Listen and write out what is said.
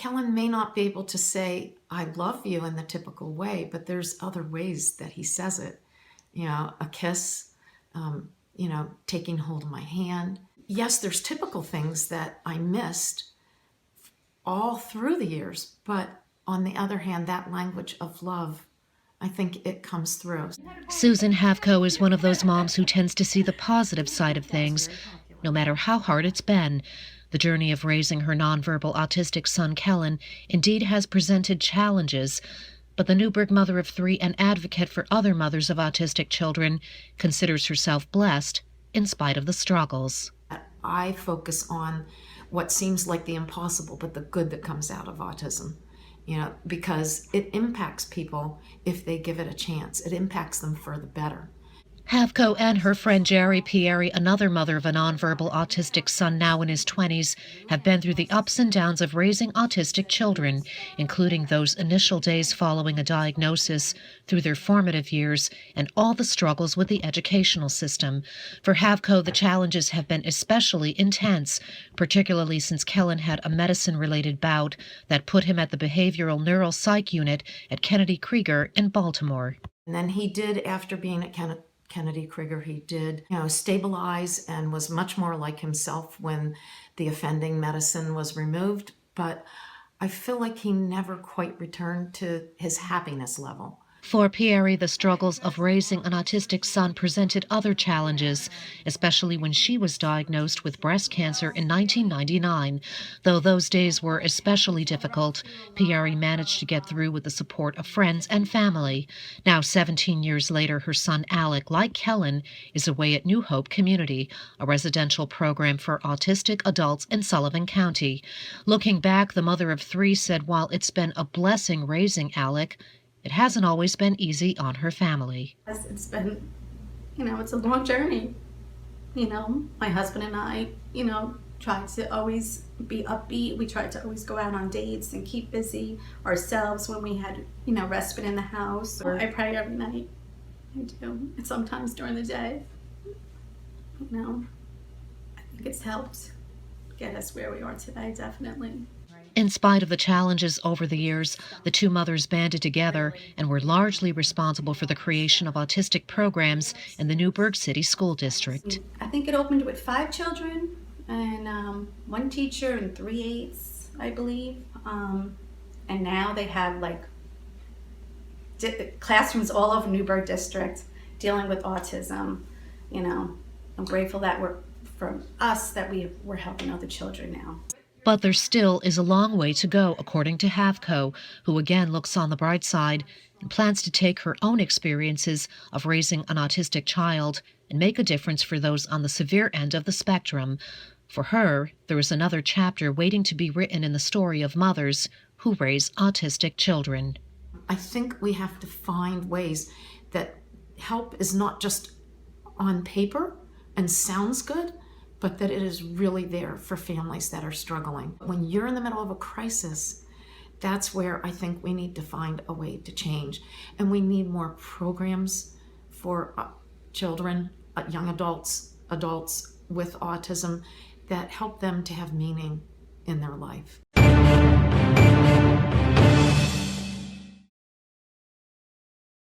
Kellen may not be able to say, I love you in the typical way, but there's other ways that he says it. You know, a kiss, you know, taking hold of my hand. Yes, there's typical things that I missed all through the years, but on the other hand, that language of love, I think it comes through. Susan Havco is one of those moms who tends to see the positive side of things, no matter how hard it's been. The journey of raising her nonverbal autistic son, Kellen, indeed has presented challenges, but the Newburgh mother of 3 and advocate for other mothers of autistic children considers herself blessed in spite of the struggles. I focus on what seems like the impossible, but the good that comes out of autism, you know, because it impacts people if they give it a chance. It impacts them for the better. Havco and her friend Jerry Pieri, another mother of a nonverbal autistic son now in his 20s, have been through the ups and downs of raising autistic children, including those initial days following a diagnosis, through their formative years, and all the struggles with the educational system. For Havco, the challenges have been especially intense, particularly since Kellen had a medicine-related bout that put him at the behavioral neuropsych unit at Kennedy Krieger in Baltimore. And then he did, after being at Kennedy Krieger, he did, you know, stabilize and was much more like himself when the offending medicine was removed. But I feel like he never quite returned to his happiness level. For Pieri, the struggles of raising an autistic son presented other challenges, especially when she was diagnosed with breast cancer in 1999. Though those days were especially difficult, Pieri managed to get through with the support of friends and family. Now, 17 years later, her son Alec, like Kellen, is away at New Hope Community, a residential program for autistic adults in Sullivan County. Looking back, the mother of 3 said while it's been a blessing raising Alec, it hasn't always been easy on her family. It's been, you know, it's a long journey. You know, my husband and I, you know, tried to always be upbeat. We tried to always go out on dates and keep busy ourselves when we had, you know, respite in the house. I pray every night. I do. And sometimes during the day. You know, I think it's helped get us where we are today, definitely. In spite of the challenges over the years, the 2 mothers banded together and were largely responsible for the creation of autistic programs in the Newburgh City School District. I think it opened with 5 children and 1 teacher and 3 aides, I believe. And now they have like classrooms all over Newburgh District dealing with autism. You know, I'm grateful that we're helping other children now. But there still is a long way to go, according to Havco, who again looks on the bright side and plans to take her own experiences of raising an autistic child and make a difference for those on the severe end of the spectrum. For her, there is another chapter waiting to be written in the story of mothers who raise autistic children. I think we have to find ways that help is not just on paper and sounds good, but that it is really there for families that are struggling. When you're in the middle of a crisis, that's where I think we need to find a way to change. And we need more programs for children, young adults with autism that help them to have meaning in their life.